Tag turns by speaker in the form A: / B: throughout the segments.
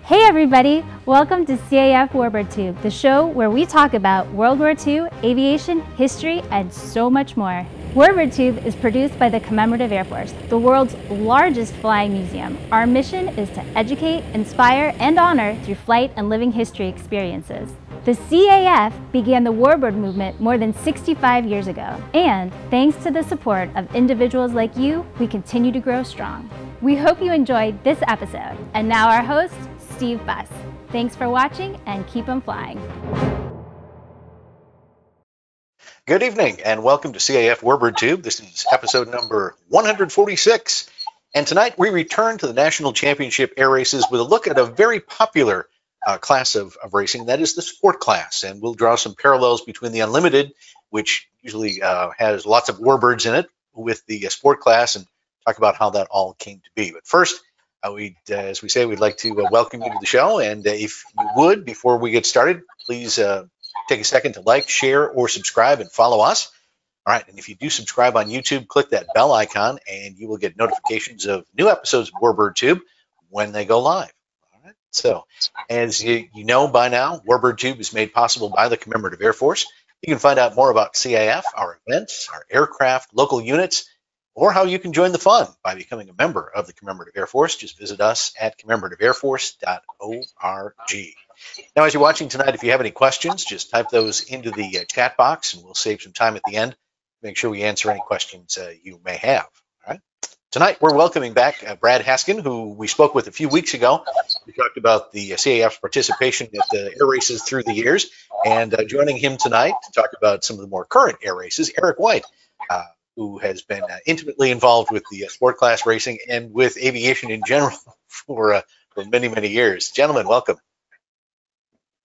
A: Hey everybody, welcome to CAF Warbird Tube, the show where we talk about World War II, aviation, history, and so much more. Warbird Tube is produced by the Commemorative Air Force, the world's largest flying museum. Our mission is to educate, inspire, and honor through flight and living history experiences. The CAF began the Warbird movement more than 65 years ago, and thanks to the support of individuals like you, we continue to grow strong. We hope you enjoyed this episode, and now our host, Steve Buss. Thanks for watching and keep 'em flying.
B: Good evening and welcome to CAF Warbird Tube. This is episode number 146. And tonight we return to the National Championship Air Races with a look at a very popular class of racing, that is the sport class. And we'll draw some parallels between the Unlimited, which usually has lots of Warbirds in it, with the sport class and talk about how that all came to be. But first, as we say, we'd like to welcome you to the show. And if you would, before we get started, please take a second to like, share, or subscribe and follow us. All right. And if you do subscribe on YouTube, click that bell icon and you will get notifications of new episodes of Warbird Tube when they go live. All right. So as you know by now, Warbird Tube is made possible by the Commemorative Air Force. You can find out more about CAF, our events, our aircraft, local units, or how you can join the fun by becoming a member of the Commemorative Air Force. Just visit us at commemorativeairforce.org. Now, as you're watching tonight, if you have any questions, just type those into the chat box, and we'll save some time at the end to make sure we answer any questions you may have. All right. Tonight, we're welcoming back Brad Haskin, who we spoke with a few weeks ago. We talked about the CAF's participation at the air races through the years, and joining him tonight to talk about some of the more current air races, Whyte, who has been intimately involved with the sport class racing and with aviation in general for many, many years. Gentlemen, welcome.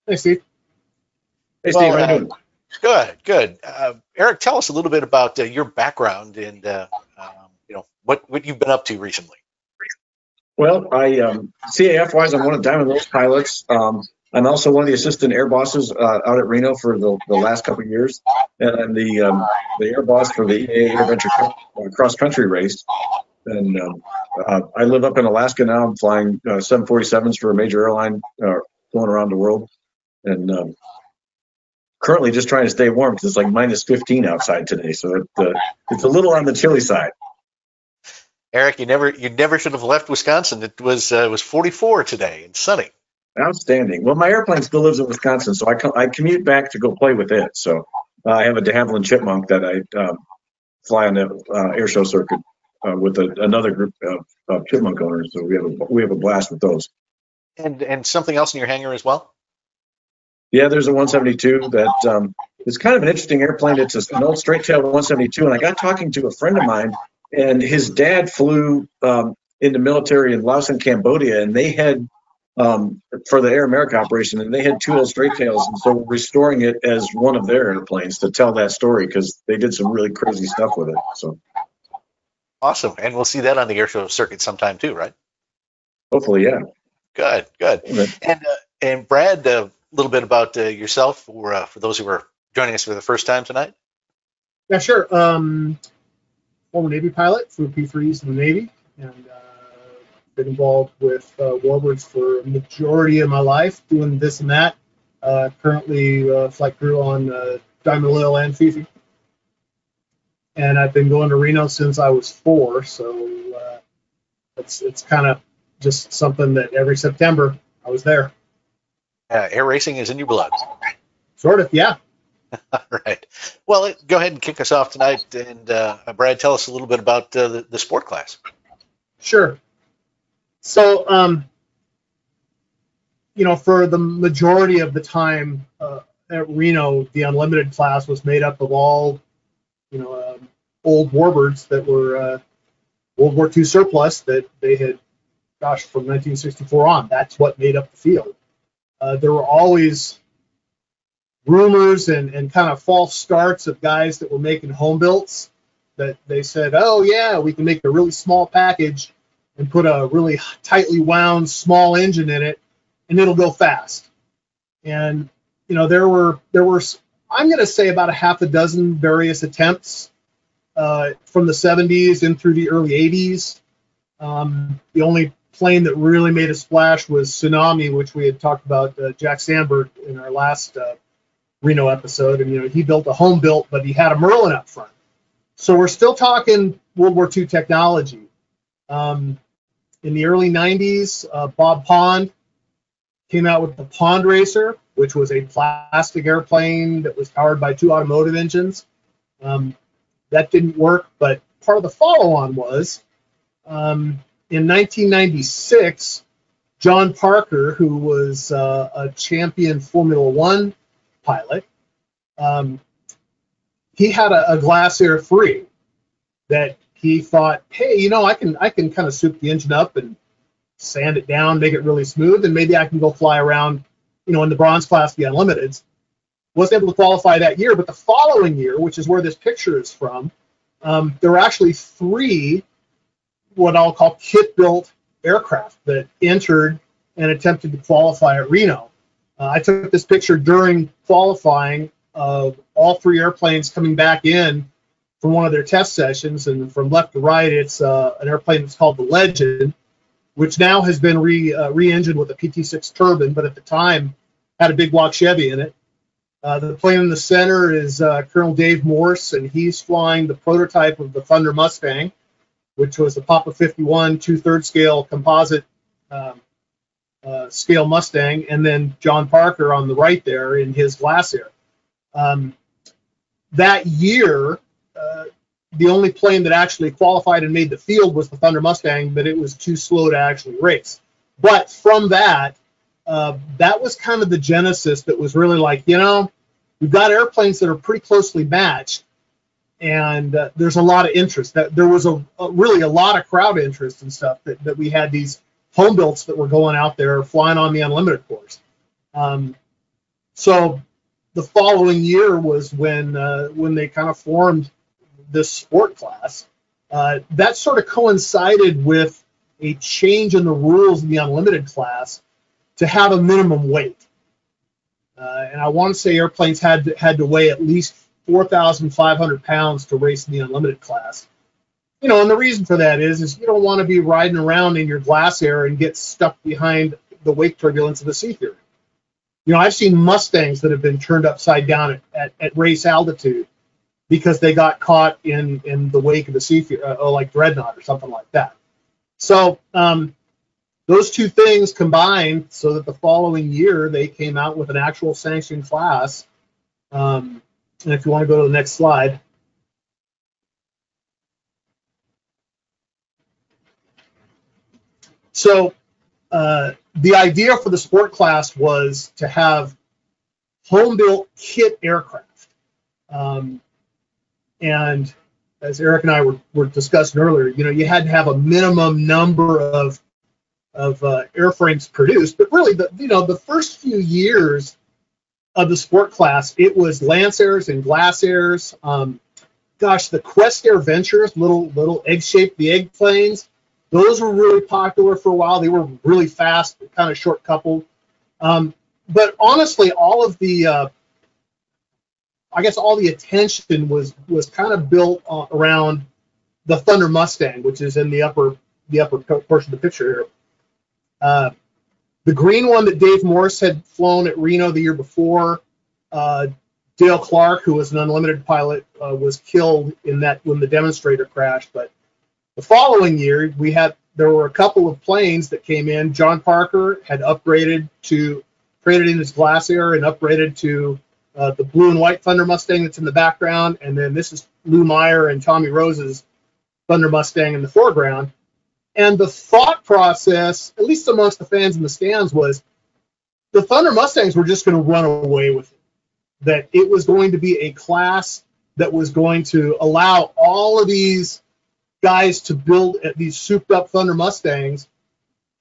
C: Hey, Steve.
B: Hey, Steve. How you doing? Good. Eric, tell us a little bit about your background and what you've been up to recently.
C: Well, CAF-wise, I'm one of Diamond Lowe's pilots. I'm also one of the assistant air bosses out at Reno for the last couple of years, and I'm the air boss for the EAA Air Venture cross country race. And I live up in Alaska now. I'm flying 747s for a major airline going around the world, and currently just trying to stay warm because it's like minus 15 outside today, so it's a little on the chilly side.
B: Eric, you never should have left Wisconsin. It was 44 today and sunny.
C: Outstanding. Well, my airplane still lives in Wisconsin, so I commute back to go play with it. So I have a de Havilland Chipmunk that I fly on the air show circuit with another group of Chipmunk owners. So we have a blast with those.
B: And something else in your hangar as well?
C: Yeah, there's a 172 that is kind of an interesting airplane. It's an old straight tail 172, and I got talking to a friend of mine, and his dad flew in the military in Laos and Cambodia, and they had for the Air America operation, and they had two old straight tails, and so we're restoring it as one of their airplanes to tell that story because they did some really crazy stuff with it. So
B: awesome, and we'll see that on the air show circuit sometime too, right?
C: Hopefully, yeah.
B: Good. And Brad, a little bit about yourself for those who are joining us for the first time tonight.
D: Yeah, sure. Former Navy pilot, flew P3s in the Navy, and been involved with Warbirds for a majority of my life, doing this and that. Currently flight crew on Diamond Lil and Fifi. And I've been going to Reno since I was 4, so it's kind of just something that every September I was there.
B: Air racing is in your blood.
D: Sort of, yeah.
B: All right. Well, go ahead and kick us off tonight. And Brad, tell us a little bit about the sport class.
D: Sure. So, for the majority of the time at Reno, the Unlimited class was made up of all, old Warbirds that were World War II surplus that they had, from 1964 on. That's what made up the field. There were always rumors and kind of false starts of guys that were making home builds that they said, oh yeah, we can make a really small package and put a really tightly wound small engine in it and it'll go fast. And there were I'm going to say about a half a dozen various attempts from the 70s and through the early 80s. The only plane that really made a splash was Tsunami, which we had talked about, Jack Sandberg, in our last Reno episode. And, he built a home built, but he had a Merlin up front. So we're still talking World War II technology. In the early 90s, Bob Pond came out with the Pond Racer, which was a plastic airplane that was powered by 2 automotive engines. That didn't work, but part of the follow-on was, in 1996, John Parker, who was a champion Formula One pilot, he had a Glasair 3 that he thought, hey, I can kind of soup the engine up and sand it down, make it really smooth, and maybe I can go fly around, in the bronze class, the Unlimiteds. Wasn't able to qualify that year, but the following year, which is where this picture is from, there were actually 3 what I'll call kit-built aircraft that entered and attempted to qualify at Reno. I took this picture during qualifying of all 3 airplanes coming back in from one of their test sessions, and from left to right, it's an airplane that's called the Legend, which now has been re-engined with a PT6 turbine, but at the time had a big block Chevy in it. The plane in the center is Colonel Dave Morse, and he's flying the prototype of the Thunder Mustang, which was the Papa 51 2/3 scale composite scale Mustang, and then John Parker on the right there in his Glasair. That year, the only plane that actually qualified and made the field was the Thunder Mustang, but it was too slow to actually race. But from that, that was kind of the genesis that was really like, we've got airplanes that are pretty closely matched, and there's a lot of interest. There was really a lot of crowd interest and stuff that we had these home builds that were going out there flying on the Unlimited course. So the following year was when they kind of formed this sport class. That sort of coincided with a change in the rules in the Unlimited class to have a minimum weight. And I want to say airplanes had to weigh at least 4,500 pounds to race in the Unlimited class. And the reason for that is you don't want to be riding around in your Glasair and get stuck behind the wake turbulence of the Sea Fury. I've seen Mustangs that have been turned upside down at race altitude because they got caught in the wake of the Sea Fury, like Dreadnought or something like that. So those two things combined so that the following year they came out with an actual sanctioned class. And if you want to go to the next slide. So the idea for the sport class was to have home-built kit aircraft. And as Eric and I were discussing earlier, you had to have a minimum number of airframes produced. But really, the first few years of the sport class, it was Lancers and Glasairs. The Quest Air Ventures, little egg-shaped, the egg planes, those were really popular for a while. They were really fast, kind of short coupled. But honestly, all of the all the attention was kind of built around the Thunder Mustang, which is in the upper portion of the picture here. The green one that Dave Morse had flown at Reno the year before, Dale Clark, who was an Unlimited pilot, was killed in that when the demonstrator crashed. But the following year, there were a couple of planes that came in. John Parker had traded in his Glasair and upgraded to the blue and white Thunder Mustang that's in the background, and then this is Lou Meyer and Tommy Rose's Thunder Mustang in the foreground. And the thought process, at least amongst the fans in the stands, was the Thunder Mustangs were just going to run away with it. That it was going to be a class that was going to allow all of these guys to build these souped-up Thunder Mustangs,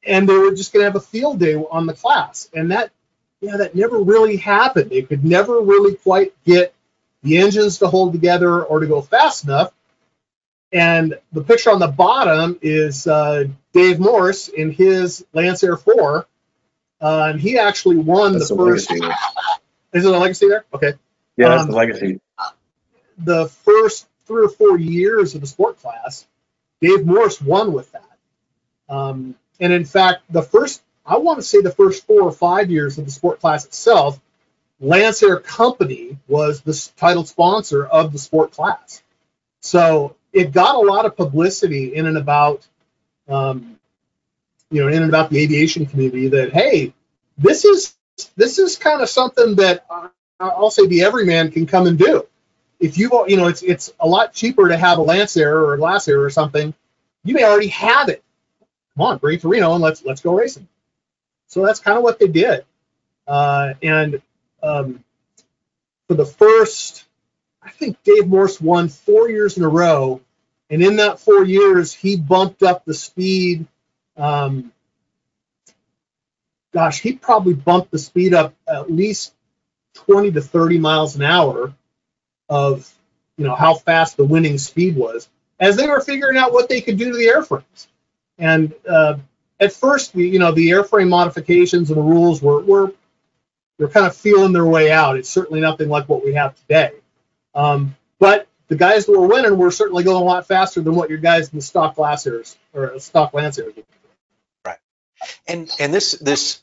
D: and they were just going to have a field day on the class. And that never really happened. They could never really quite get the engines to hold together or to go fast enough. And the picture on the bottom is Dave Morse in his Lancer 4, and he actually won the first.
C: Legacy.
D: Is it a Legacy there? Okay.
C: Yeah, that's the Legacy.
D: The first 3 or 4 years of the sport class, Dave Morse won with that. And in fact, I want to say the first 4 or 5 years of the sport class itself, Lancer Company was the title sponsor of the sport class. So it got a lot of publicity in and about, in and about the aviation community that, hey, this is kind of something that I'll say the everyman can come and do. If it's a lot cheaper to have a Lancer or a Glacier or something. You may already have it. Come on, bring it to Reno and let's go racing. So that's kind of what they did. For the first, I think Dave Morse won 4 years in a row, and in that 4 years he bumped up the speed. He probably bumped the speed up at least 20 to 30 miles an hour of, how fast the winning speed was, as they were figuring out what they could do to the airframes. And at first, the airframe modifications and the rules were kind of feeling their way out. It's certainly nothing like what we have today. But the guys that were winning were certainly going a lot faster than what your guys in the stock Glaciers or stock Lancers would.
B: Right. And this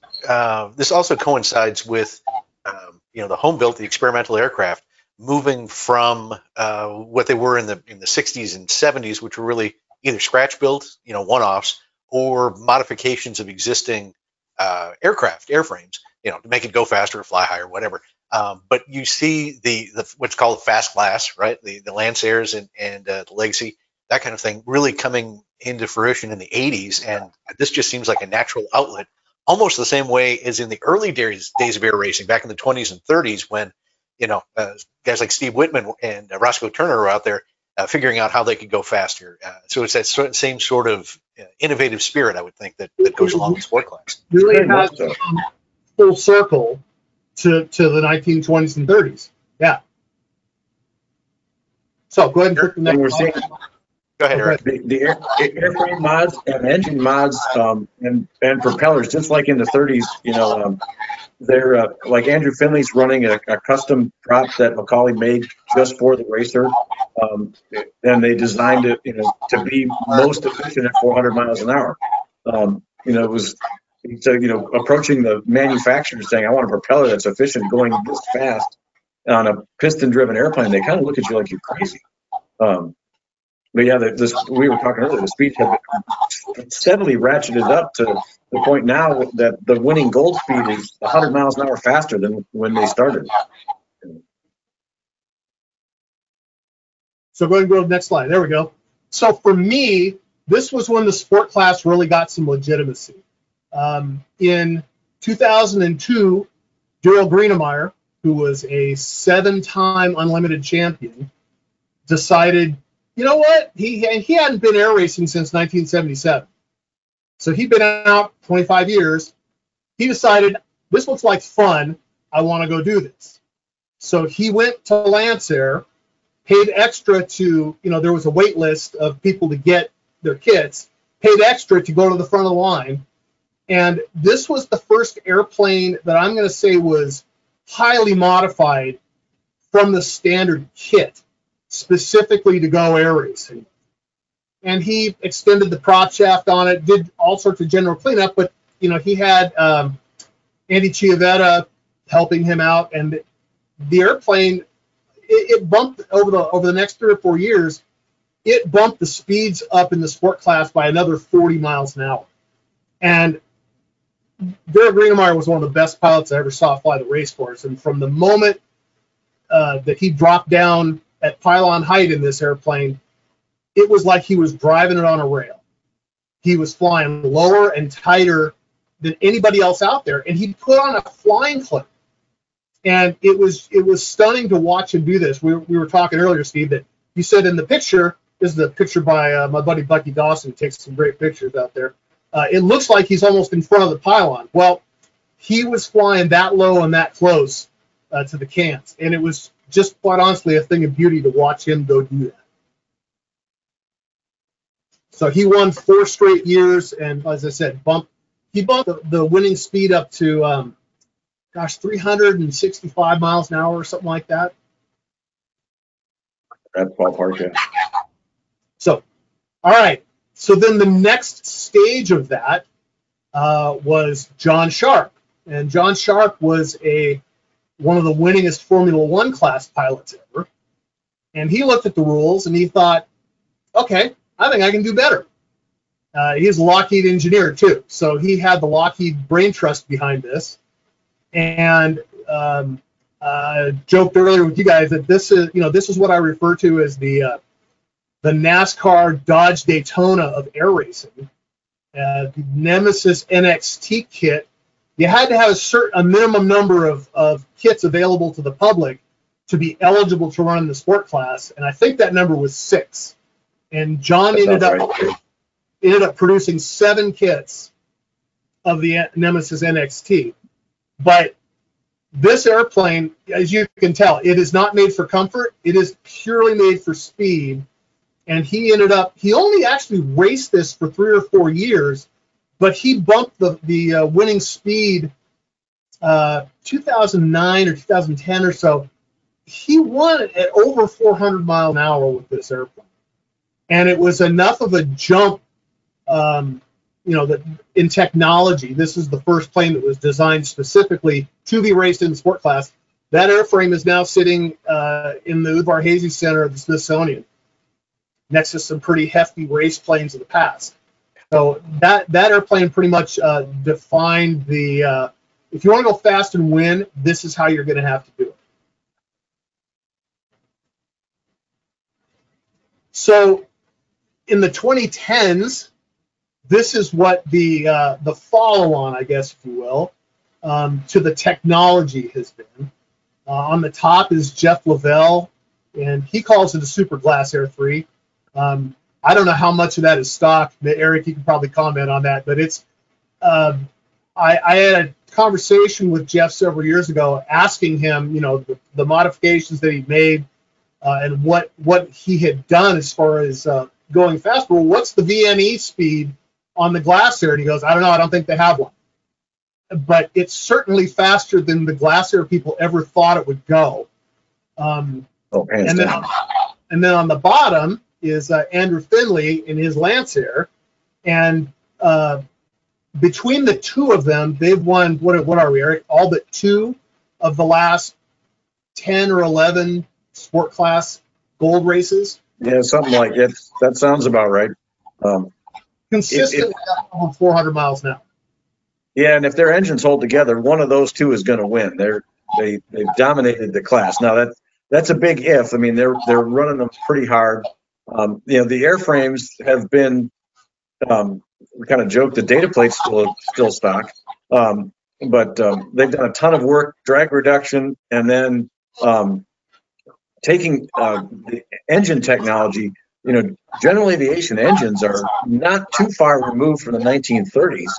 B: also coincides with the home built, the experimental aircraft moving from what they were in the 60s and 70s, which were really either scratch built, one-offs, or modifications of existing airframes, to make it go faster or fly higher, whatever. But you see the what's called fast class, right? The Lancers and the Legacy, that kind of thing, really coming into fruition in the 80s. And this just seems like a natural outlet, almost the same way as in the early days of air racing back in the 20s and 30s, when guys like Steve Whitman and Roscoe Turner were out there figuring out how they could go faster. So it's that same sort of innovative spirit, I would think, that goes along with sport class.
D: Really has come full circle to the 1920s and 30s. Yeah. So go ahead and click the next one.
B: Go ahead, Eric.
C: The airframe mods and engine mods and propellers, just like in the 30s, they're like Andrew Finley's running a custom prop that Macaulay made just for the racer, and they designed it, to be most efficient at 400 miles an hour. It was approaching the manufacturer saying, "I want a propeller that's efficient, going this fast on a piston-driven airplane." They kind of look at you like you're crazy. But yeah, we were talking earlier, the speed had been steadily ratcheted up to the point now that the winning gold speed is 100 miles an hour faster than when they started.
D: So go ahead and go to the next slide. There we go. So for me, this was when the sport class really got some legitimacy. In 2002, Daryl Greenemeyer, who was a 7-time unlimited champion, decided, you know what? He hadn't been air racing since 1977. So he'd been out 25 years. He decided, this looks like fun. I want to go do this. So he went to Lancer, paid extra to, there was a wait list of people to get their kits, paid extra to go to the front of the line. And this was the first airplane that I'm going to say was highly modified from the standard kit, specifically to go air racing. And he extended the prop shaft on it, did all sorts of general cleanup, but he had Andy Chiavetta helping him out, and the airplane it bumped over the next 3 or 4 years. It bumped the speeds up in the sport class by another 40 miles an hour. And Daryl Greenemeyer was one of the best pilots I ever saw fly the race course. And from the moment that he dropped down at pylon height in this airplane, it was like he was driving it on a rail. He was flying lower and tighter than anybody else out there, and he put on a flying clip. And it was stunning to watch him do this. We were talking earlier, Steve, that you said in the picture, this is the picture by my buddy Bucky Dawson, who takes some great pictures out there. It looks like he's almost in front of the pylon. Well, he was flying that low and that close to the cans, and it was just quite honestly a thing of beauty to watch him go do that. So he won 4 straight years, and as I said, he bumped the winning speed up to 365 miles an hour or something like that.
C: That's ballpark, yeah.
D: So, all right. So then the next stage of that was John Sharp. And John Sharp was one of the winningest Formula One class pilots ever. And he looked at the rules and he thought, okay, I think I can do better. He's a Lockheed engineer too, so he had the Lockheed brain trust behind this. And joked earlier with you guys that this is what I refer to as the NASCAR Dodge Daytona of air racing. The Nemesis NXT kit. You had to have a minimum number of kits available to the public to be eligible to run in the sport class, and I think that number was 6. And John ended up producing 7 kits of the Nemesis NXT. But this airplane, as you can tell, it is not made for comfort. It is purely made for speed. And he only actually raced this for 3 or 4 years, but he bumped the winning speed 2009 or 2010 or so. He won at over 400 miles an hour with this airplane. And it was enough of a jump, that in technology. This is the first plane that was designed specifically to be raced in the sport class. That airframe is now sitting in the Udvar-Hazy Center of the Smithsonian, next to some pretty hefty race planes of the past. So that airplane pretty much defined the, if you want to go fast and win, this is how you're going to have to do it. So in the 2010s, this is what the follow-on, I guess, if you will, to the technology has been. On the top is Jeff Lavelle, and he calls it a Super Glass Air 3. I don't know how much of that is stock. Eric, you can probably comment on that. But it's I had a conversation with Jeff several years ago asking him, the modifications that he made and what he had done as far as going fast. Well, what's the VNE speed on the Glass Air? And he goes, I don't know. I don't think they have one. But it's certainly faster than the Glass Air people ever thought it would go. And then on the bottom is Andrew Finley in his Lance Air, and between the two of them, they've won what are we, Eric? All but 2 of the last 10 or 11 sport class gold races.
C: Yeah, something like it. That sounds about right.
D: Consistently over 400 miles an hour.
C: Yeah, and if their engines hold together, one of those two is going to win. They've dominated the class. Now that's a big if. I mean, they're running them pretty hard. The airframes have been, we kind of joke, the data plate's still stock, but they've done a ton of work, drag reduction, and then taking the engine technology. General aviation engines are not too far removed from the 1930s,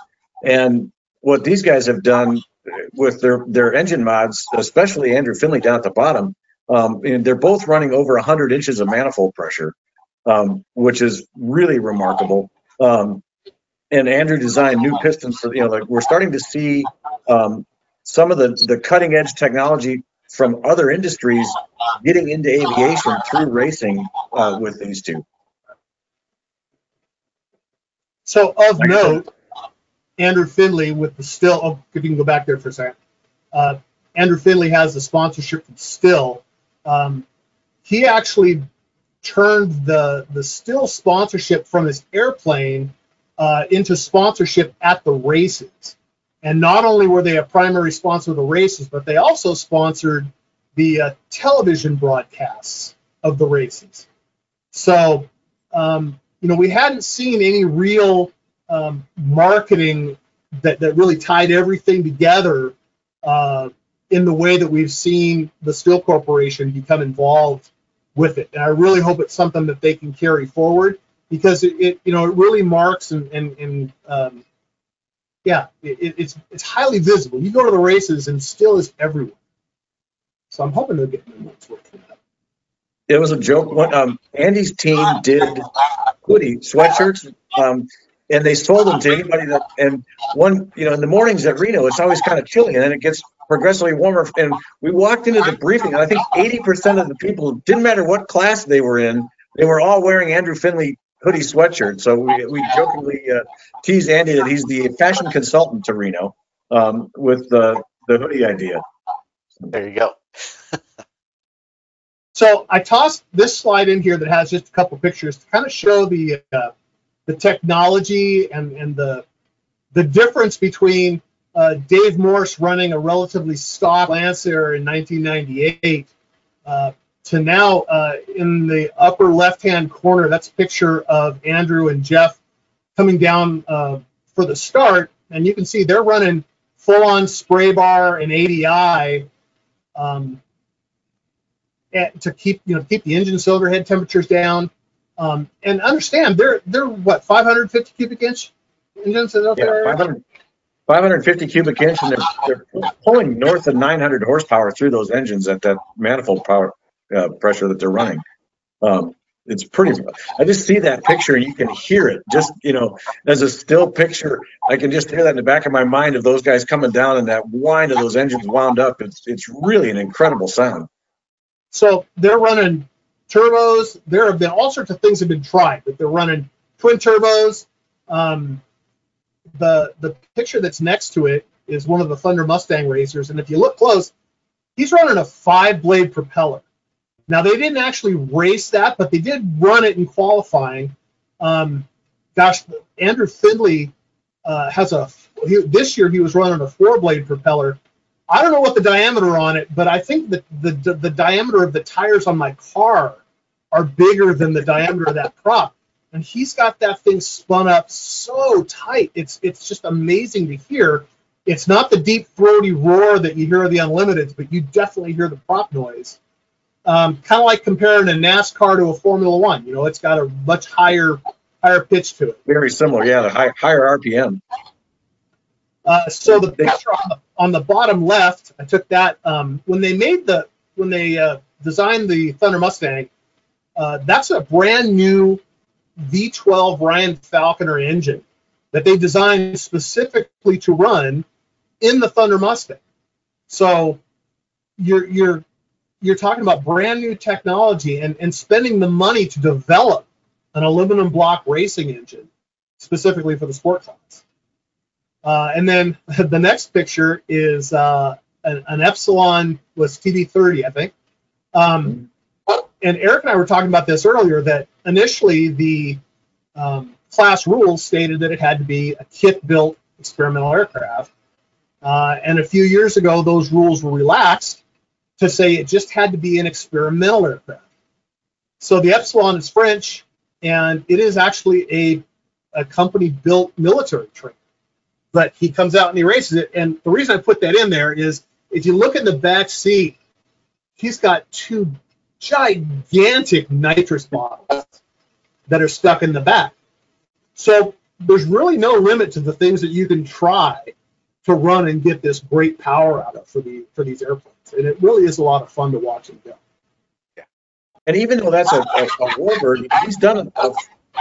C: and what these guys have done with their engine mods, especially Andrew Finley down at the bottom, they're both running over 100 inches of manifold pressure, which is really remarkable. And Andrew designed new pistons for, we're starting to see some of the cutting edge technology from other industries getting into aviation through racing with these two.
D: So of note, Andrew Finley with the Still, if you can go back there for a second. Andrew Finley has the sponsorship from Still. He actually turned the Still sponsorship from his airplane into sponsorship at the races. And not only were they a primary sponsor of the races, but they also sponsored the television broadcasts of the races. So, we hadn't seen any real marketing that really tied everything together in the way that we've seen the Still Corporation become involved with it. And I really hope it's something that they can carry forward, because it really marks it's highly visible. You go to the races and Still is everywhere. So I'm hoping they'll get what's worth for that.
C: It was a joke. Andy's team did hoodie sweatshirts, and they sold them to anybody that. And one, in the mornings at Reno, it's always kind of chilly, and then it gets progressively warmer. And we walked into the briefing, and I think 80% of the people, didn't matter what class they were in, they were all wearing Andrew Finley hoodie sweatshirt. So we jokingly tease Andy that he's the fashion consultant to Reno with the hoodie idea.
B: There you go.
D: So I tossed this slide in here that has just a couple pictures to kind of show the technology and the difference between Dave Morse running a relatively stock Lancer in 1998 to now in the upper left-hand corner. That's a picture of Andrew and Jeff coming down for the start, and you can see they're running full-on spray bar and ADI. To keep the engine cylinder head temperatures down, and understand they're what, 550 cubic inch engines out there?
C: 550 cubic inch, and they're pulling north of 900 horsepower through those engines at that manifold power pressure that they're running. It's pretty. I just see that picture and you can hear it. Just as a still picture, I can just hear that in the back of my mind of those guys coming down and that whine of those engines wound up. It's really an incredible sound.
D: So they're running turbos. There have been all sorts of things have been tried, but they're running twin turbos. The picture that's next to it is one of the Thunder Mustang racers, and if you look close, he's running a 5-blade propeller. Now they didn't actually race that, but they did run it in qualifying. Andrew Findlay this year he was running a 4-blade propeller. I don't know what the diameter on it, but I think that the diameter of the tires on my car are bigger than the diameter of that prop. And he's got that thing spun up so tight. It's just amazing to hear. It's not the deep throaty roar that you hear of the Unlimiteds, but you definitely hear the prop noise. Kind of like comparing a NASCAR to a Formula One. It's got a much higher pitch to it.
C: Very similar, yeah, the higher RPM.
D: So the picture on the bottom left, I took that when they designed the Thunder Mustang. That's a brand new V12 Ryan Falconer engine that they designed specifically to run in the Thunder Mustang. So you're talking about brand new technology and spending the money to develop an aluminum block racing engine specifically for the sport class. And then the next picture is an Epsilon was TD30, I think. And Eric and I were talking about this earlier, that initially the class rules stated that it had to be a kit-built experimental aircraft. And a few years ago, those rules were relaxed to say it just had to be an experimental aircraft. So the Epsilon is French, and it is actually a company-built military train. But he comes out and he races it. And the reason I put that in there is if you look in the back seat, he's got 2 gigantic nitrous bottles that are stuck in the back. So there's really no limit to the things that you can try to run and get this great power out of for these airplanes. And it really is a lot of fun to watch him go.
C: Yeah. And even though that's a Warbird, he's done a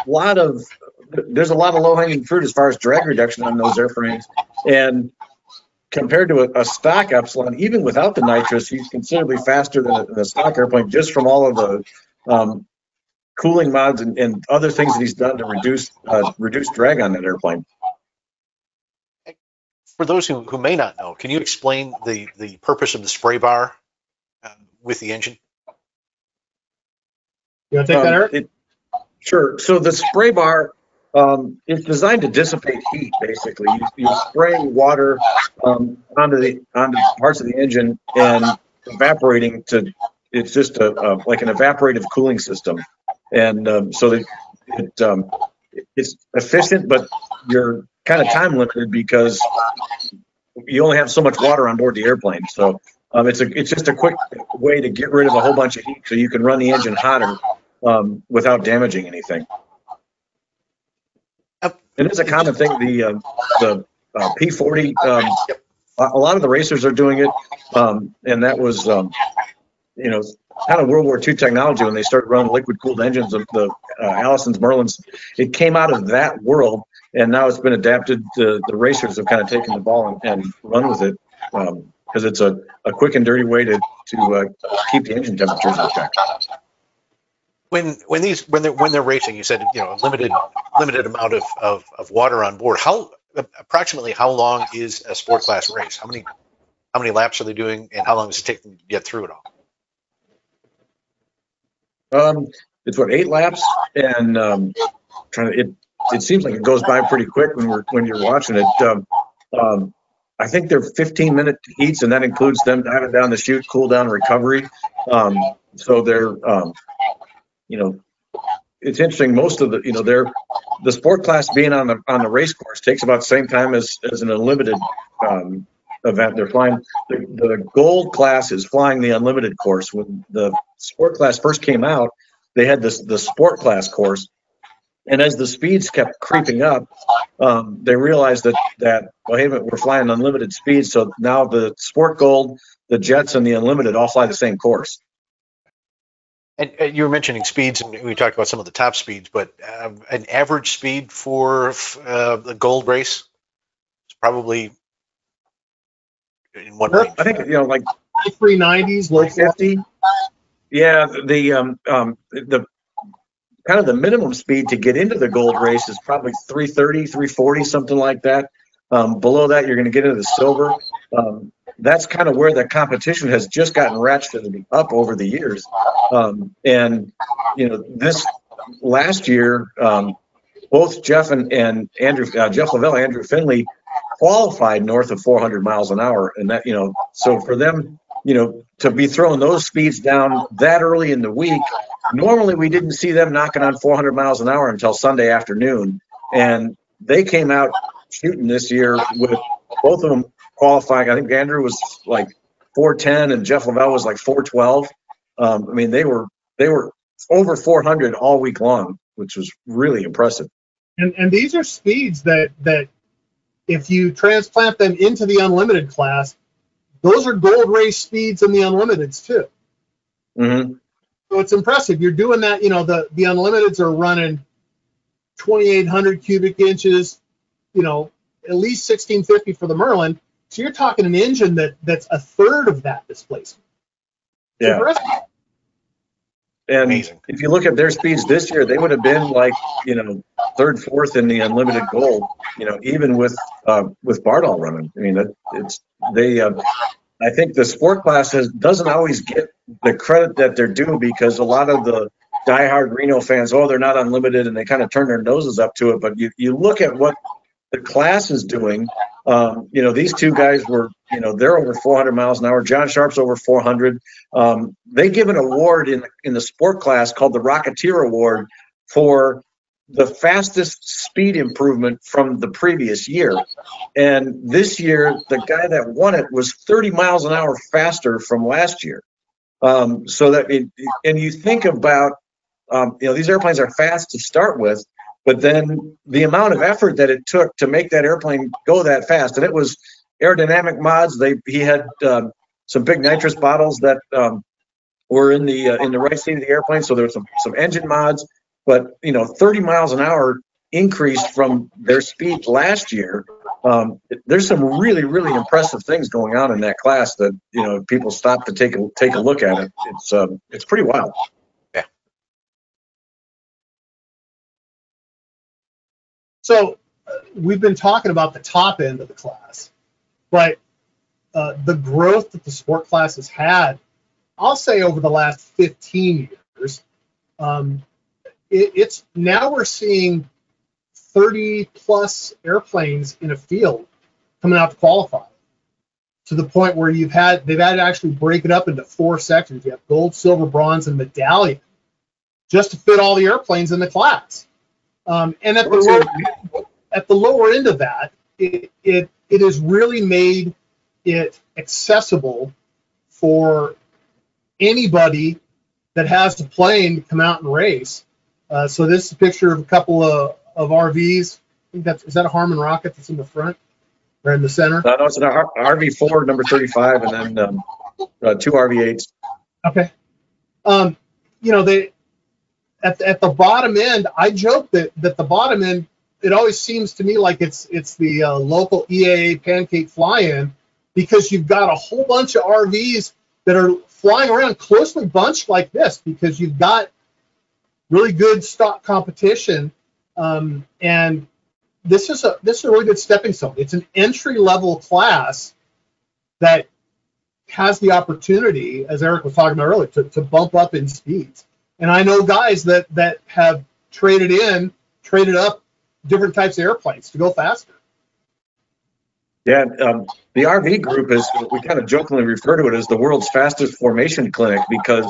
C: lot of. There's a lot of low-hanging fruit as far as drag reduction on those airframes, and compared to a stock Epsilon, even without the nitrous, he's considerably faster than a stock airplane, just from all of the cooling mods and other things that he's done to reduce drag on that airplane.
B: For those who may not know, can you explain the purpose of the spray bar with the engine?
D: You want to take that, Eric?
C: Sure. So the spray bar, it's designed to dissipate heat. Basically, you spray water onto parts of the engine and evaporating to. It's just like an evaporative cooling system, and so that it's efficient, but you're kind of time limited because you only have so much water on board the airplane. So it's just a quick way to get rid of a whole bunch of heat, so you can run the engine hotter without damaging anything. And it's a common thing. The P40, a lot of the racers are doing it, and that was kind of World War II technology when they started running liquid-cooled engines of the Allisons, Merlins. It came out of that world, and now it's been adapted. The racers have kind of taken the ball and run with it because it's a quick and dirty way to keep the engine temperatures in check.
B: when they're racing, you said limited amount of water on board. Approximately how long is a sport class race? How many laps are they doing, and how long does it take them to get through it all?
C: It's 8 laps, and it seems like it goes by pretty quick when you're watching it. I think they're 15-minute heats, and that includes them diving down the chute, cool down, recovery. So they're it's interesting. Most of the sport class being on the race course takes about the same time as an unlimited event. They're flying the gold class is flying the unlimited course. When the sport class first came out, they had the sport class course, and as the speeds kept creeping up, they realized that well, hey, we're flying unlimited speeds. So now the sport gold, the jets, and the unlimited all fly the same course.
B: And you were mentioning speeds, and we talked about some of the top speeds, but an average speed for the gold race is probably in what range?
C: I think like
D: 390s, low
C: 50. Yeah, the kind of the minimum speed to get into the gold race is probably 330, 340, something like that. Below that, you're going to get into the silver. That's kind of where the competition has just gotten ratcheted up over the years. And this last year, both Jeff and Andrew, Jeff Lavelle, Andrew Finley qualified north of 400 miles an hour. And that, so for them, to be throwing those speeds down that early in the week, normally we didn't see them knocking on 400 miles an hour until Sunday afternoon. And they came out shooting this year with both of them qualifying. I think Andrew was like 410 and Jeff Lavelle was like 412. I mean, they were over 400 all week long, which was really impressive.
D: And these are speeds that if you transplant them into the unlimited class, those are gold race speeds in the unlimiteds too.
C: Mm-hmm.
D: So it's impressive. You're doing that. The unlimiteds are running 2,800 cubic inches. At least 1,650 for the Merlin. So you're talking an engine that's a third of that displacement.
C: Yeah.
D: Impressive.
C: And
B: amazing. If
C: you look at their speeds this year, they would have been like, third, fourth in the unlimited gold, even with Bardall running. I mean, I think the sport class doesn't always get the credit that they're due, because a lot of the diehard Reno fans, they're not unlimited, and they kind of turn their noses up to it. But you look at what the class is doing. These two guys were, they're over 400 miles an hour. John Sharp's over 400. They give an award in the sport class called the Rocketeer Award for the fastest speed improvement from the previous year. And this year, the guy that won it was 30 miles an hour faster from last year. So that, and you think about, these airplanes are fast to start with, but then the amount of effort that it took to make that airplane go that fast, and it was aerodynamic mods. He had some big nitrous bottles that were in the right seat of the airplane, so there was some engine mods. But 30 miles an hour increase from their speed last year. There's some really, really impressive things going on in that class that people stop to take a look at it. It's pretty wild.
D: So we've been talking about the top end of the class, but the growth that the sport class has had, I'll say over the last 15 years, it's now we're seeing 30 plus airplanes in a field coming out to qualify, to the point where they've had to actually break it up into 4 sections. You have gold, silver, bronze, and medallion, just to fit all the airplanes in the class. And at the lower end of that, it has really made it accessible for anybody that has a plane to come out and race. So this is a picture of a couple of RVs. I think is that a Harmon rocket that's in the front or in the center?
C: No, it's an RV4 number 35, and then 2 RV8s.
D: Okay. They at the bottom end, I joke that the bottom end, it always seems to me like it's the local EAA pancake fly-in, because you've got a whole bunch of RVs that are flying around closely bunched like this, because you've got really good stock competition, and this is a really good stepping stone. It's an entry level class that has the opportunity, as Eric was talking about earlier, to bump up in speeds. And I know guys that have traded up different types of airplanes to go faster.
C: Yeah, the RV group is, we kind of jokingly refer to it as the world's fastest formation clinic, because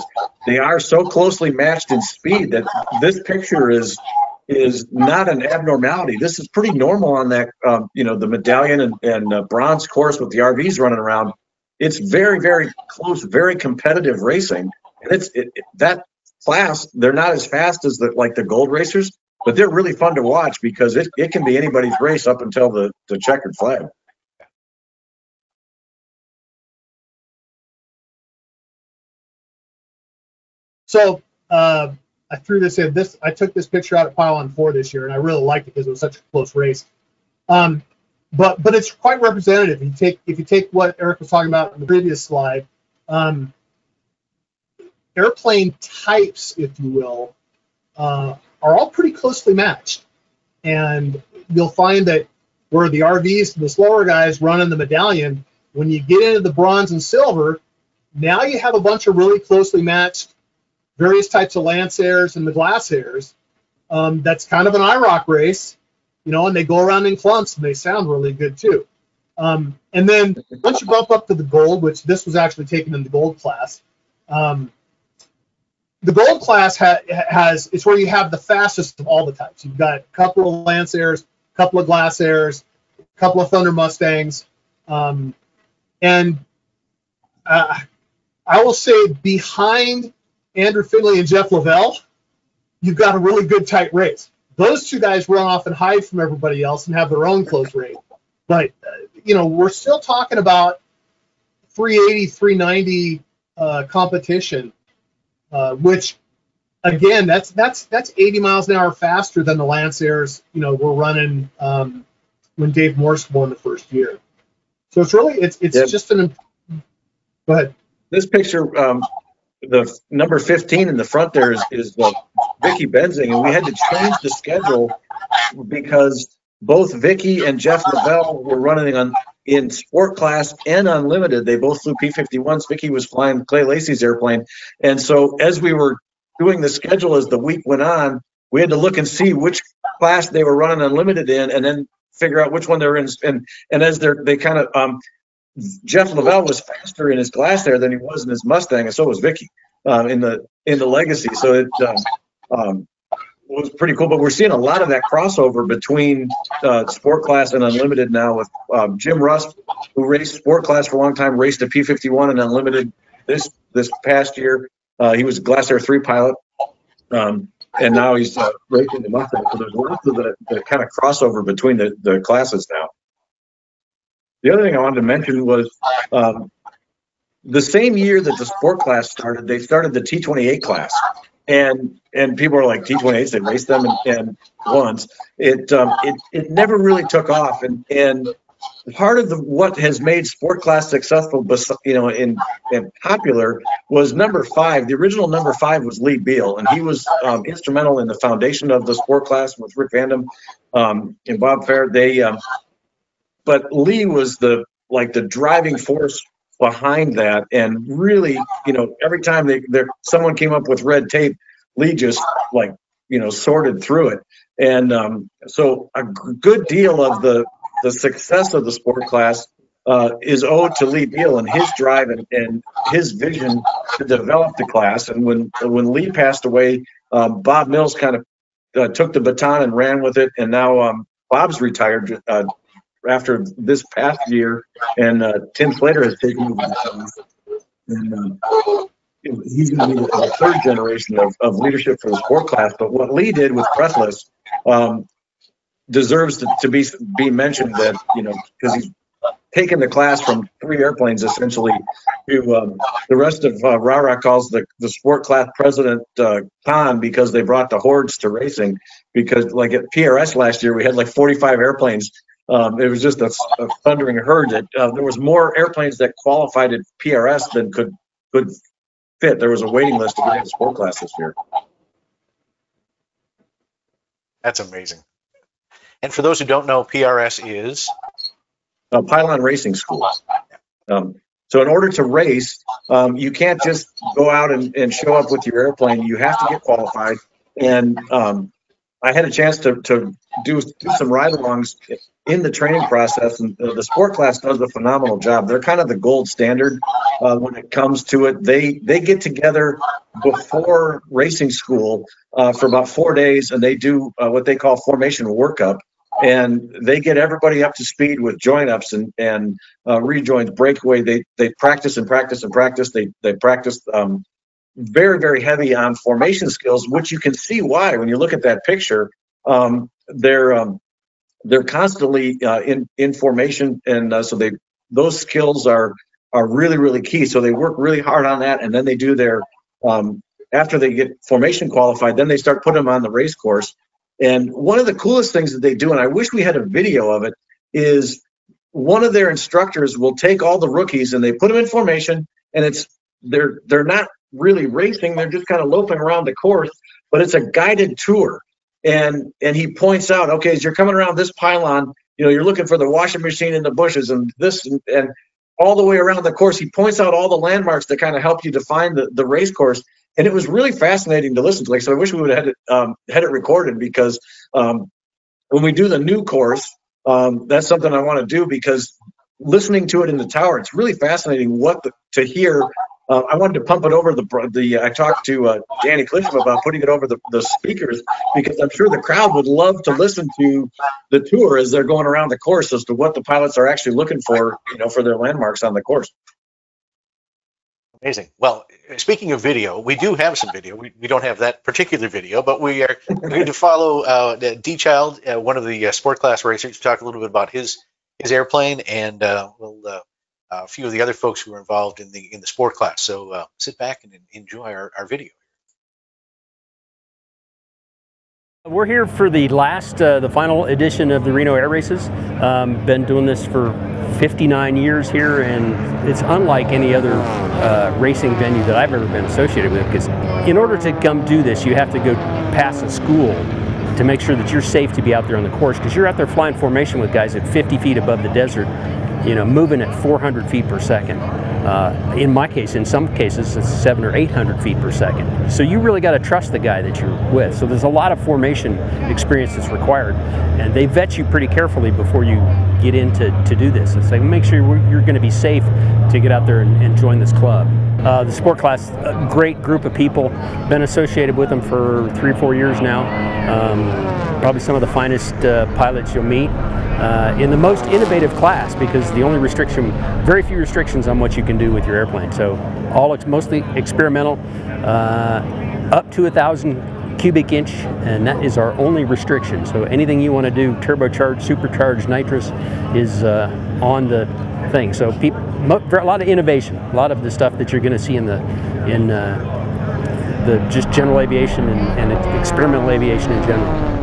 C: they are so closely matched in speed that this picture is not an abnormality. This is pretty normal on that, the medallion and bronze course with the RVs running around. It's very, very close, very competitive racing. And that class, they're not as fast as the gold racers, but they're really fun to watch because it can be anybody's race up until the checkered flag.
D: So I threw this in. I took this picture out at Pylon 4 this year, and I really liked it because it was such a close race. But it's quite representative. If you take what Eric was talking about in the previous slide, airplane types, if you will, are all pretty closely matched. And you'll find that where the RVs, the slower guys, running the medallion, when you get into the bronze and silver, now you have a bunch of really closely matched various types of Lancers and the Glassairs. That's kind of an IROC race, and they go around in clumps and they sound really good too. And then once you bump up to the gold, which this was actually taken in the gold class, the gold class it's where you have the fastest of all the types. You've got a couple of Lancers, a couple of Glassairs, a couple of Thunder Mustangs, and I will say behind Andrew Finley and Jeff Lavelle, you've got a really good tight race. Those two guys run off and hide from everybody else and have their own close race. But, we're still talking about 380, 390 competition, which, again, that's 80 miles an hour faster than the Lancers, were running when Dave Morse won the first year. So it's really, it's
C: Yep.
D: just go ahead.
C: This picture, the number 15 in the front there is Vicky Benzing, and we had to change the schedule because both Vicky and Jeff Lavelle were running in sport class and unlimited. They both flew P-51s. Vicky was flying Clay Lacey's airplane, and so as we were doing the schedule as the week went on, we had to look and see which class they were running unlimited in, and then figure out which one they were in. And as they kind of Jeff Lavelle was faster in his Glasair than he was in his Mustang, and so was Vicky in the Legacy. So it was pretty cool. But we're seeing a lot of that crossover between sport class and unlimited now with Jim Rust, who raced sport class for a long time, raced a P-51 and unlimited this past year. He was a Glasair 3 pilot, and now he's racing the Mustang. So there's lots of the kind of crossover between the classes now. The other thing I wanted to mention was the same year that the sport class started, they started the T-28 class. And people are like, T-28s, they raced them and once. It never really took off. And part of what has made sport class successful, and popular, was number 5. The original number 5 was Lee Beal, and he was instrumental in the foundation of the sport class with Rick Vandam and Bob Fair. But Lee was the driving force behind that, and really, every time someone came up with red tape, Lee just sorted through it. And so a good deal of the success of the sport class is owed to Lee Beal and his drive and his vision to develop the class. And when Lee passed away, Bob Mills kind of took the baton and ran with it, and now Bob's retired after this past year, and Tim Slater has taken over. And he's going to be the third generation of leadership for the sport class. But what Lee did with Breathless deserves to be mentioned, that because he's taken the class from 3 airplanes essentially to the rest of RARA calls the sport class president Khan, because they brought the hordes to racing. Because like at PRS last year, we had like 45 airplanes. It was just a thundering herd. That there was more airplanes that qualified at PRS than could fit. There was a waiting list to get into sport class this year.
B: That's amazing. And for those who don't know, PRS is?
C: Pylon Racing School. So in order to race, you can't just go out and show up with your airplane. You have to get qualified. And I had a chance to do some ride-alongs in the training process, and the sport class does a phenomenal job. They're kind of the gold standard when it comes to it. They get together before racing school for about 4 days, and they do what they call formation workup. And they get everybody up to speed with join ups and rejoins, breakaway. They practice and practice and practice. They practice very, very heavy on formation skills, which you can see why when you look at that picture. They're constantly in formation, and so those skills are really, really key. So they work really hard on that, and then they do their after they get formation qualified, then they start putting them on the race course. And one of the coolest things that they do, and I wish we had a video of it, is one of their instructors will take all the rookies and they put them in formation, and they're not really racing, they're just kind of loping around the course, but it's a guided tour. And he points out, okay, as you're coming around this pylon, you're looking for the washing machine in the bushes and this and all the way around the course. He points out all the landmarks that kind of help you define the race course. And it was really fascinating to listen to. Like, so I wish we would have had it recorded, because when we do the new course, that's something I want to do, because listening to it in the tower, it's really fascinating to hear. I wanted to pump it over I talked to Danny Clisham about putting it over the speakers, because I'm sure the crowd would love to listen to the tour as they're going around the course as to what the pilots are actually looking for, for their landmarks on the course.
B: Amazing. Well, speaking of video, we do have some video. We don't have that particular video, but we are going to follow D. Child, one of the sport class racers, to talk a little bit about his airplane, and a few of the other folks who are involved in the sport class. So sit back and enjoy our video.
E: We're here for the final edition of the Reno Air Races. Been doing this for 59 years here, and it's unlike any other racing venue that I've ever been associated with, because in order to come do this, you have to go pass a school to make sure that you're safe to be out there on the course, because you're out there flying formation with guys at 50 feet above the desert, moving at 400 feet per second. In my case, in some cases, it's 700 or 800 feet per second. So you really got to trust the guy that you're with. So there's a lot of formation experience that's required, and they vet you pretty carefully before you get in to do this. It's like, make sure you're going to be safe to get out there and join this club. The sport class, a great group of people. Been associated with them for 3 or 4 years now. Probably some of the finest pilots you'll meet. In the most innovative class, because very few restrictions on what you can do with your airplane. So mostly experimental, up to 1,000 cubic inch, and that is our only restriction. So anything you want to do, turbocharged, supercharged, nitrous, is on the thing. So a lot of innovation, a lot of the stuff that you're going to see in the just general aviation and experimental aviation in general.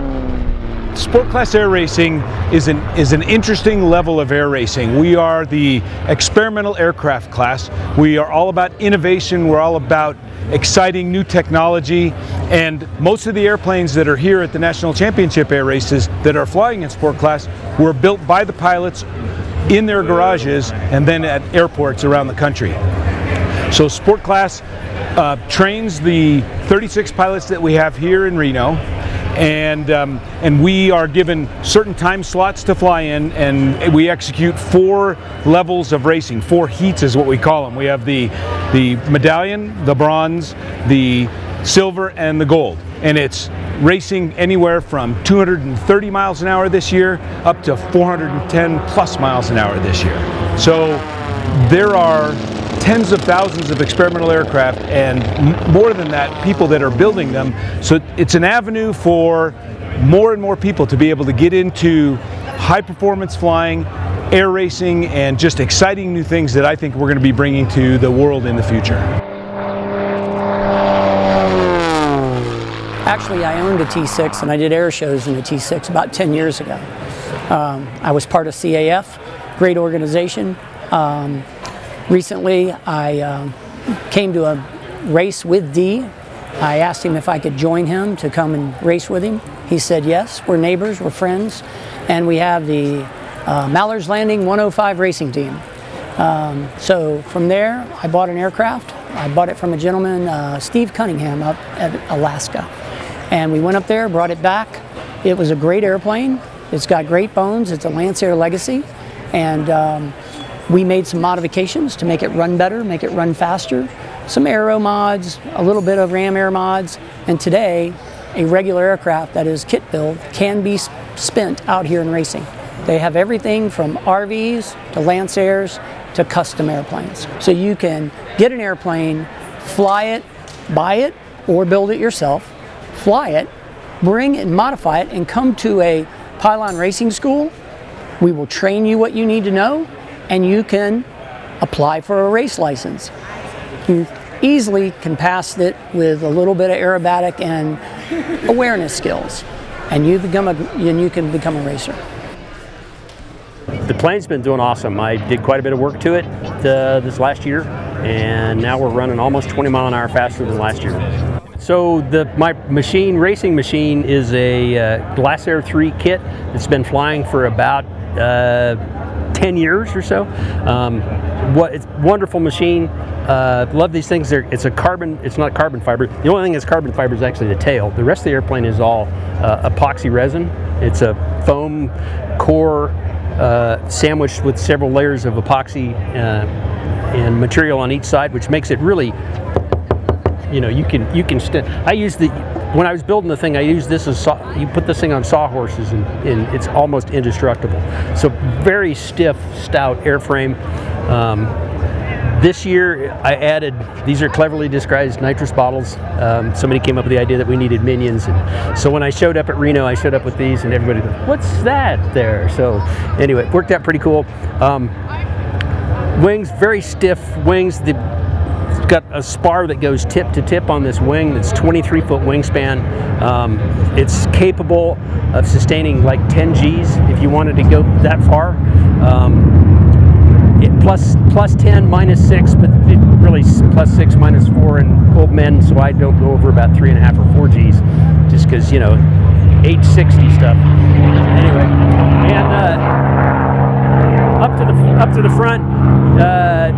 F: Sport class air racing is an interesting level of air racing. We are the experimental aircraft class. We are all about innovation. We're all about exciting new technology, and most of the airplanes that are here at the National Championship Air Races that are flying in sport class were built by the pilots in their garages and then at airports around the country. So sport class trains the 36 pilots that we have here in Reno, and we are given certain time slots to fly in, and we execute 4 levels of racing. 4 heats is what we call them. We have the medallion, the bronze, the silver, and the gold, and it's racing anywhere from 230 miles an hour this year up to 410 plus miles an hour this year. So there are tens of thousands of experimental aircraft, and more than that, people that are building them. So it's an avenue for more and more people to be able to get into high performance flying, air racing, and just exciting new things that I think we're going to be bringing to the world in the future.
G: Actually, I owned a T6, and I did air shows in a T6 about 10 years ago. I was part of CAF, great organization. Recently, I came to a race with Dee. I asked him if I could join him to come and race with him. He said, yes, we're neighbors, we're friends, and we have the Mallard's Landing 105 racing team. So from there, I bought an aircraft. I bought it from a gentleman, Steve Cunningham, up at Alaska. And we went up there, brought it back. It was a great airplane. It's got great bones. It's a Lancer Legacy. And we made some modifications to make it run better, make it run faster. Some aero mods, a little bit of Ram Air mods. And today, a regular aircraft that is kit build can be spent out here in racing. They have everything from RVs to Lancers to custom airplanes. So you can get an airplane, fly it, buy it, or build it yourself, fly it, bring and modify it, and come to a pylon racing school. We will train you what you need to know, and you can apply for a race license. You easily can pass it with a little bit of aerobatic and awareness skills, and you can become a racer.
E: The plane's been doing awesome. I did quite a bit of work to it this last year, and now we're running almost 20 mile an hour faster than last year. So my racing machine is a Glasair 3 kit. It's been flying for about 10 years or so. It's a wonderful machine. Love these things. It's not carbon fiber. The only thing that's carbon fiber is actually the tail. The rest of the airplane is all epoxy resin. It's a foam core sandwiched with several layers of epoxy and material on each side, which makes it really, you can when I was building the thing, I used this as you put this thing on sawhorses, and it's almost indestructible. So very stiff, stout airframe. This year I added, these are cleverly disguised nitrous bottles. Somebody came up with the idea that we needed minions, and so when I showed up at Reno, I showed up with these, and everybody goes, what's that there? So anyway, it worked out pretty cool. Wings, very stiff wings. It's got a spar that goes tip to tip on this wing that's 23-foot wingspan. It's capable of sustaining like 10 Gs if you wanted to go that far. Plus 10, minus 6, but it really plus 6, minus 4 in old men, so I don't go over about 3.5 or 4 Gs, just because, age 60 stuff. Anyway, and up to the front,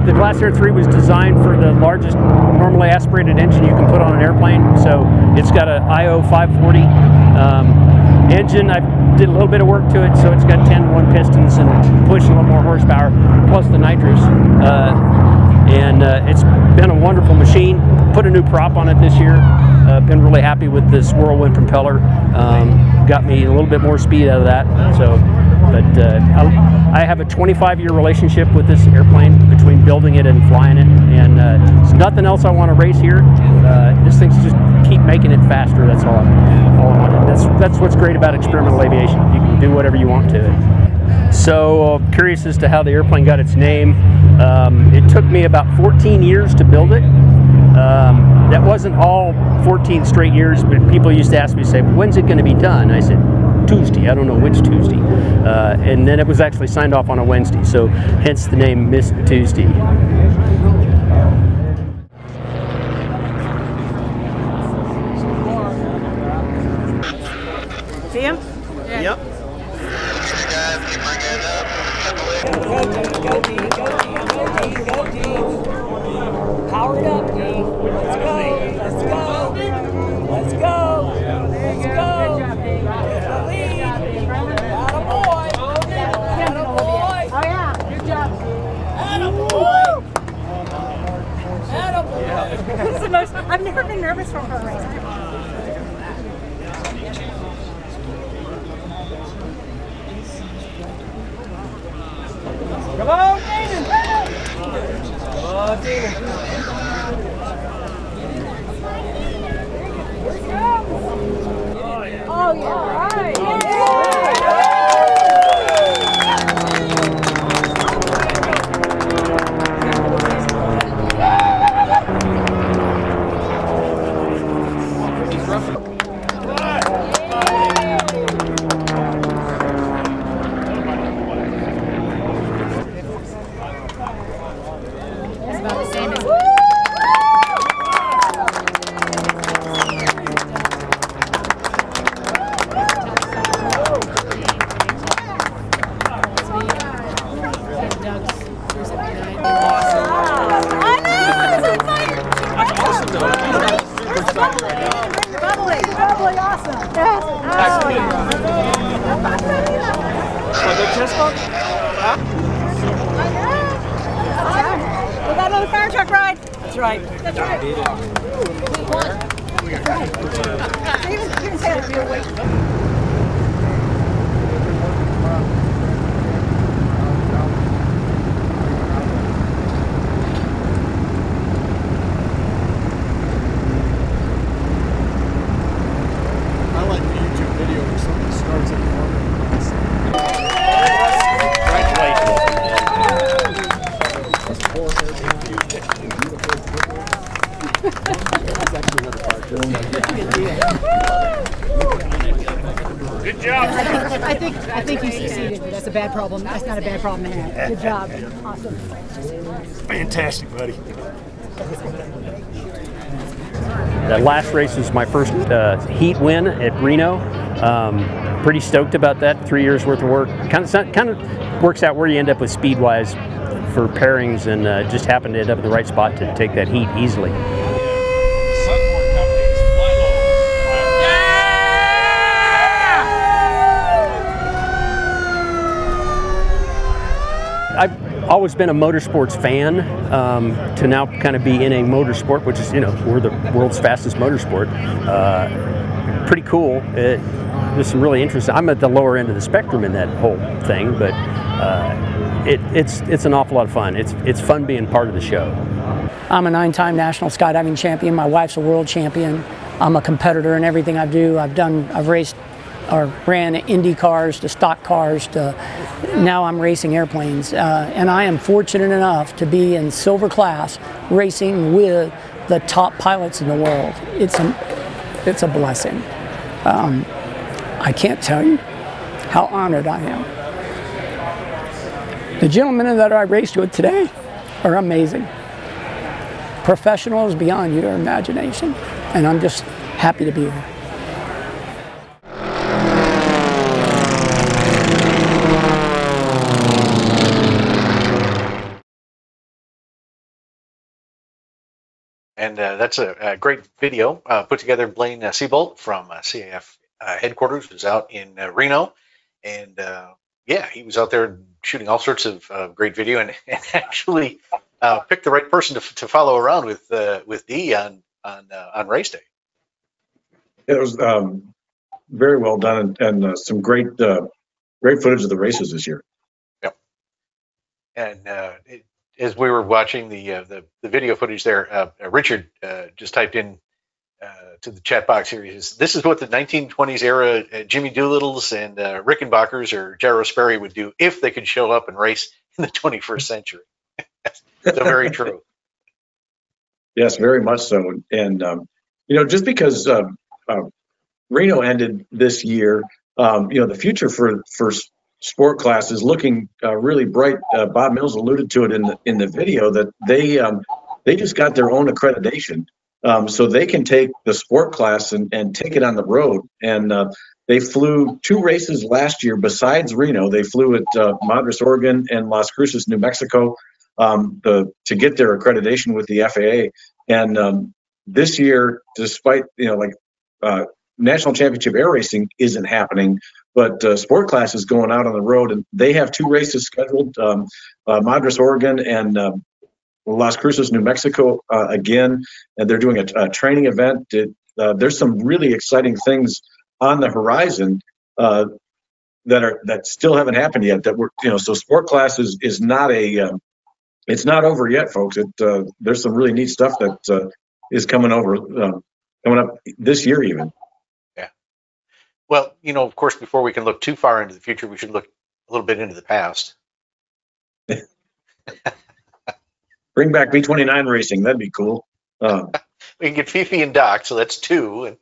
E: the Glasair 3 was designed for the largest normally aspirated engine you can put on an airplane, so it's got an IO 540 engine. I did a little bit of work to it, so it's got 10-to-1 pistons and pushing a little more horsepower, plus the nitrous. It's been a wonderful machine. Put a new prop on it this year. Been really happy with this Whirlwind propeller. Got me a little bit more speed out of that. So, but I have a 25-year relationship with this airplane between building it and flying it, and there's nothing else I want to race here. This thing's just keep making it faster. That's all I want. That's what's great about experimental aviation. You can do whatever you want to it. So curious as to how the airplane got its name. It took me about 14 years to build it. That wasn't all 14 straight years, but people used to ask me, say, when's it going to be done? I said, Tuesday. I don't know which Tuesday. And then it was actually signed off on a Wednesday, so hence the name Miss Tuesday.
H: See him?
I: Yeah. Yep.
G: Go D, go D, go D, go D. Power it up, D. Let's go, let's go, let's go, let's go. Get the lead. Attaboy. Attaboy.
H: Oh yeah, good job.
G: Attaboy. Attaboy.
H: This is the most, I've never been nervous for a race.
I: Come on, Damon! Come on, Damon!
H: Oh yeah, all right.
I: chest bump? Huh?
H: We got another fire truck ride.
I: That's right.
H: That's right. Steven said you're waiting.
I: Good job.
J: I think you succeeded. That's a bad problem. That's not a bad problem to have. Good job. Awesome.
I: Fantastic, buddy.
E: That last race was my first heat win at Reno. Pretty stoked about that. 3 years worth of work. Kind of works out where you end up with speed-wise for pairings, and just happened to end up in the right spot to take that heat easily. I've always been a motorsports fan. To now kind of be in a motorsport, which is, you know, we're the world's fastest motorsport. Pretty cool. There's some really interesting. I'm at the lower end of the spectrum in that whole thing, but it's an awful lot of fun. It's fun being part of the show.
G: I'm a 9-time national skydiving champion. My wife's a world champion. I'm a competitor in everything I do. I've raced or ran Indy cars to stock cars to now I'm racing airplanes. And I am fortunate enough to be in silver class racing with the top pilots in the world. It's a blessing. I can't tell you how honored I am. The gentlemen that I raced with today are amazing. Professionals beyond your imagination. And I'm just happy to be here.
B: And that's a great video put together. Blaine Seabolt from CAF headquarters was out in Reno, and yeah, he was out there shooting all sorts of great video, and actually picked the right person to follow around with Dee on race day.
C: It was very well done, and some great footage of the races this year.
B: Yep. And as we were watching the video footage there, Richard just typed in to the chat box here. This is what the 1920s era Jimmy Doolittles and Rickenbackers or Gyro Sperry would do if they could show up and race in the 21st century. So very true.
C: Yes, very much so. And you know, just because Reno ended this year, you know, the future for sport class is looking really bright. Bob Mills alluded to it in the video that they just got their own accreditation, so they can take the sport class and take it on the road. And they flew 2 races last year besides Reno. They flew at Madras, Oregon, and Las Cruces, New Mexico, to get their accreditation with the FAA. And this year, despite, you know, like national championship air racing isn't happening, but sport class is going out on the road, and they have 2 races scheduled, Madras, Oregon, and Las Cruces, New Mexico again, and they're doing a training event. There's some really exciting things on the horizon that still haven't happened yet. That we're, you know, so sport class is not it's not over yet, folks. There's some really neat stuff that is coming up this year even.
B: Well, you know, of course, before we can look too far into the future, we should look a little bit into the past.
C: Bring back B-29 racing. That'd be cool.
B: We can get Fifi and Doc, so that's 2, and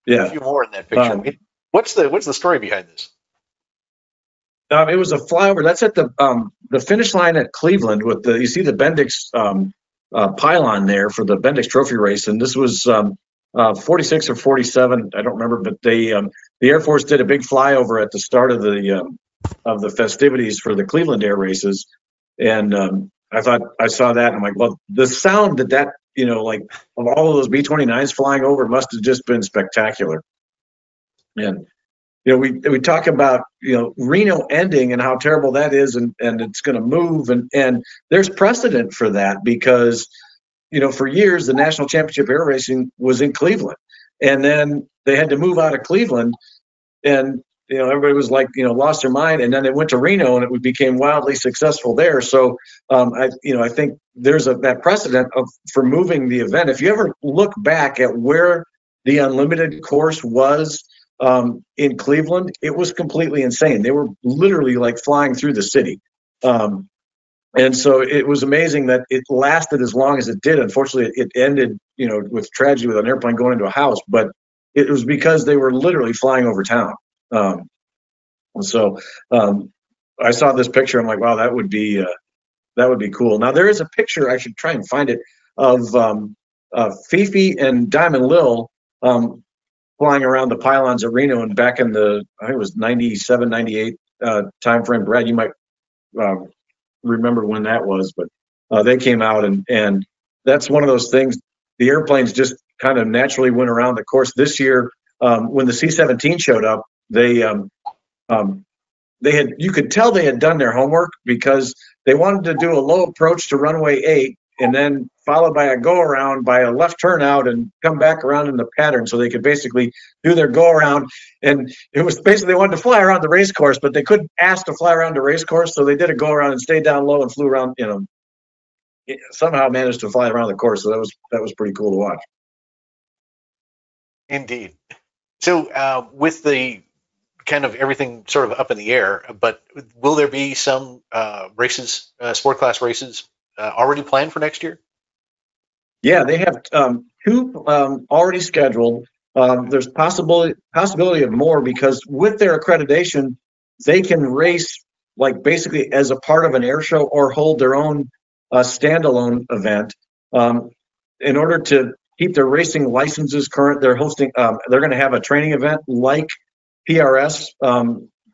C: yeah,
B: a few more in that picture. What's the story behind this?
C: It was a flyover. That's at the finish line at Cleveland with you see the Bendix pylon there for the Bendix Trophy race, and this was 46 or 47, I don't remember, but the Air Force did a big flyover at the start of the festivities for the Cleveland air races, and I thought I saw that and I'm like, well, the sound that you know, like of all of those B-29s flying over must have just been spectacular. And we talk about, Reno ending and how terrible that is, and it's going to move, and there's precedent for that because, for years the national championship air racing was in Cleveland, and then they had to move out of Cleveland, and everybody was like, lost their mind, and then they went to Reno, and it became wildly successful there. So I think there's that precedent for moving the event. If you ever look back at where the unlimited course was in Cleveland, it was completely insane. They were literally like flying through the city. And so it was amazing that it lasted as long as it did. Unfortunately, it ended, with tragedy with an airplane going into a house, but it was because they were literally flying over town. So I saw this picture. I'm like, wow, that would be cool. Now there is a picture, I should try and find it, of Fifi and Diamond Lil flying around the pylons at Reno, and back in I think it was 97, 98 time frame. Brad, you might remember when that was, but they came out, and that's one of those things. The airplanes just kind of naturally went around the course. This year, when the C-17 showed up, they had, you could tell they had done their homework because they wanted to do a low approach to runway 8 and then followed by a go around by a left turn out and come back around in the pattern, so they could basically do their go around. And it was basically, they wanted to fly around the race course, but they couldn't ask to fly around the race course, so they did a go around and stayed down low and flew around, somehow managed to fly around the course. So that was pretty cool to watch.
B: Indeed. So with the kind of everything sort of up in the air, but will there be some races, sport class races already planned for next year?
C: Yeah, they have 2 already scheduled. There's possibility of more because with their accreditation, they can race like basically as a part of an air show or hold their own standalone event. In order to keep their racing licenses current, they're going to have a training event like PRS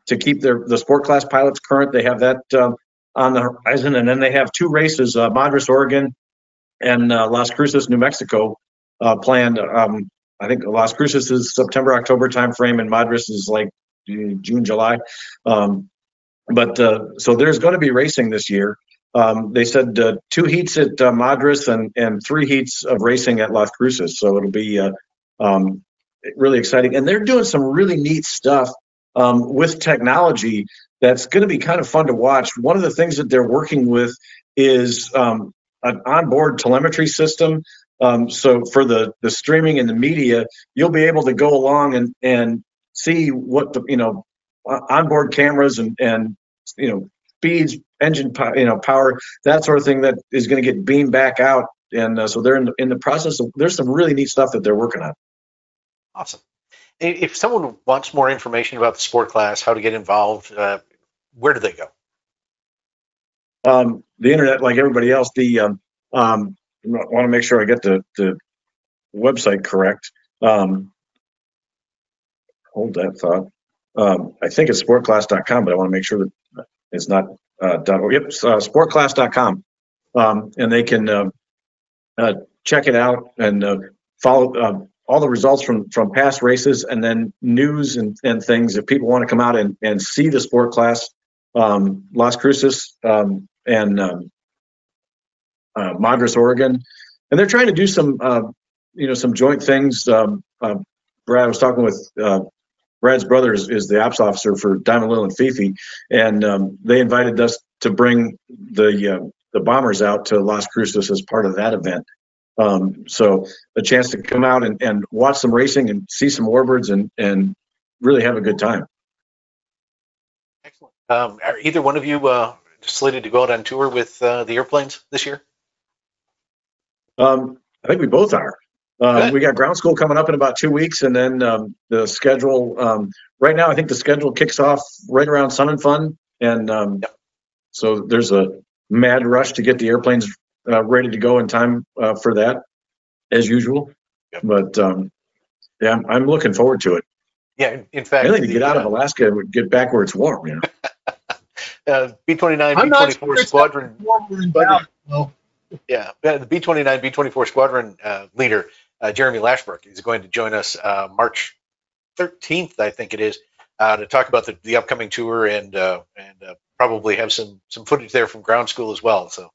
C: to keep the sport class pilots current. They have that on the horizon, and then they have 2 races, Madras, Oregon, and Las Cruces, New Mexico, planned. I think Las Cruces is September, October timeframe, and Madras is like June, July. But so there's going to be racing this year. They said 2 heats at Madras and 3 heats of racing at Las Cruces. So it'll be really exciting. And they're doing some really neat stuff with technology that's going to be kind of fun to watch. One of the things that they're working with is an onboard telemetry system. So for the streaming and the media, you'll be able to go along and see what the, onboard cameras and speeds, engine power, that sort of thing that is going to get beamed back out. And so they're in the process of, there's some really neat stuff that they're working on.
B: Awesome. If someone wants more information about the sport class, how to get involved, where do they go?
C: The internet, like everybody else, I want to make sure I get the website correct. Hold that thought. I think it's sportclass.com, but I want to make sure that it's not sportclass.com. And they can check it out and follow all the results from past races, and then news and things. If people want to come out and see the sport class, Las Cruces and Madras, Oregon, and they're trying to do some some joint things. Brad, I was talking with Brad's brother is the ops officer for Diamond Lil and Fifi, and they invited us to bring the bombers out to Las Cruces as part of that event. So a chance to come out and watch some racing and see some warbirds and really have a good time.
B: Excellent. Are either one of you slated to go out on tour with the airplanes this year?
C: I think we both are. We got ground school coming up in about 2 weeks, and then the schedule right now, I think the schedule kicks off right around Sun and Fun, and so there's a mad rush to get the airplanes ready to go in time for that, as usual. Yep. But yeah, I'm looking forward to it.
B: Yeah, in fact,
C: anything to get out of Alaska and get back where it's warm.
B: B-29, B-24 squadron. Yeah, the B-29, B-24 squadron leader, Jeremy Lashbrook, is going to join us March 13th, I think it is, to talk about the upcoming tour and probably have some footage there from ground school as well. So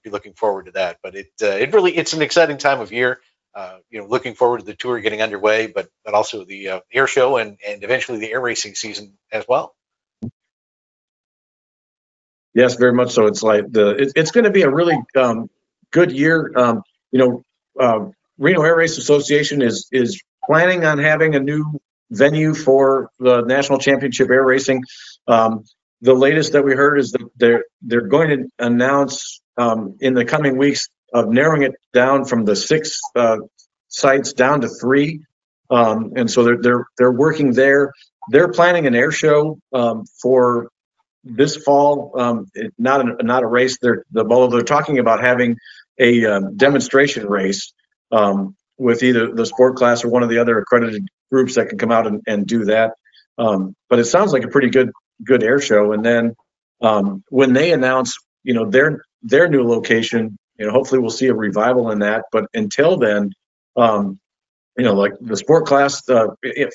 B: be looking forward to that. But it's an exciting time of year. Looking forward to the tour getting underway, but also the air show and eventually the air racing season as well.
C: Yes, very much so. It's like it's going to be a really good year. Reno Air Race Association is planning on having a new venue for the National Championship Air Racing. The latest that we heard is that they're going to announce in the coming weeks of narrowing it down from the 6 sites down to 3, and so they're working there. They're planning an air show for this fall. Not a race. Although they're talking about having a demonstration race with either the sport class or one of the other accredited groups that can come out and do that. But it sounds like a pretty good air show. And then when they announce, their new location, hopefully we'll see a revival in that. But until then, like the sport class,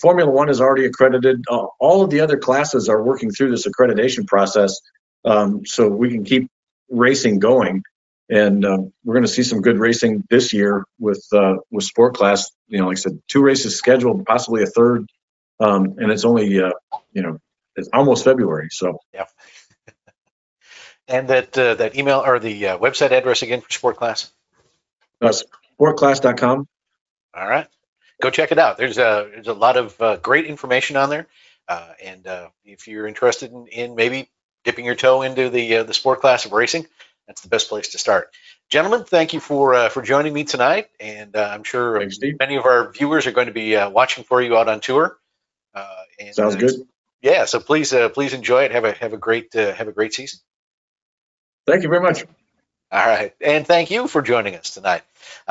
C: Formula One is already accredited. All of the other classes are working through this accreditation process, so we can keep racing going. And we're going to see some good racing this year with sport class. Like I said, 2 races scheduled, possibly a third, and it's only it's almost February. So
B: yeah. And that email or the website address again for sport class?
C: Sportclass.com.
B: All right. Go check it out. There's a lot of great information on there, and if you're interested in maybe dipping your toe into the sport class of racing, that's the best place to start. Gentlemen, thank you for joining me tonight, and I'm sure many of our viewers are going to be watching for you out on tour.
C: Sounds good.
B: Yeah, so please enjoy it. Have a great season.
C: Thank you very much.
B: All right, and thank you for joining us tonight.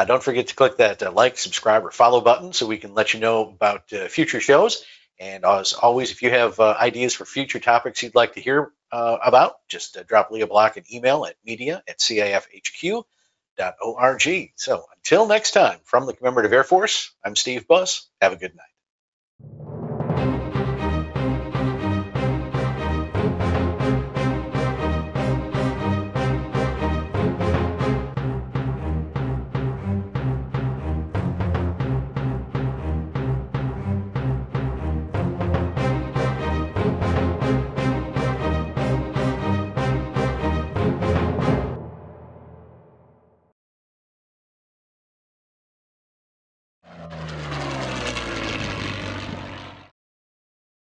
B: Don't forget to click that like, subscribe, or follow button so we can let you know about future shows. And as always, if you have ideas for future topics you'd like to hear about, just drop Leah Block an email at media@cafhq.org. So until next time, from the Commemorative Air Force, I'm Steve Buss. Have a good night.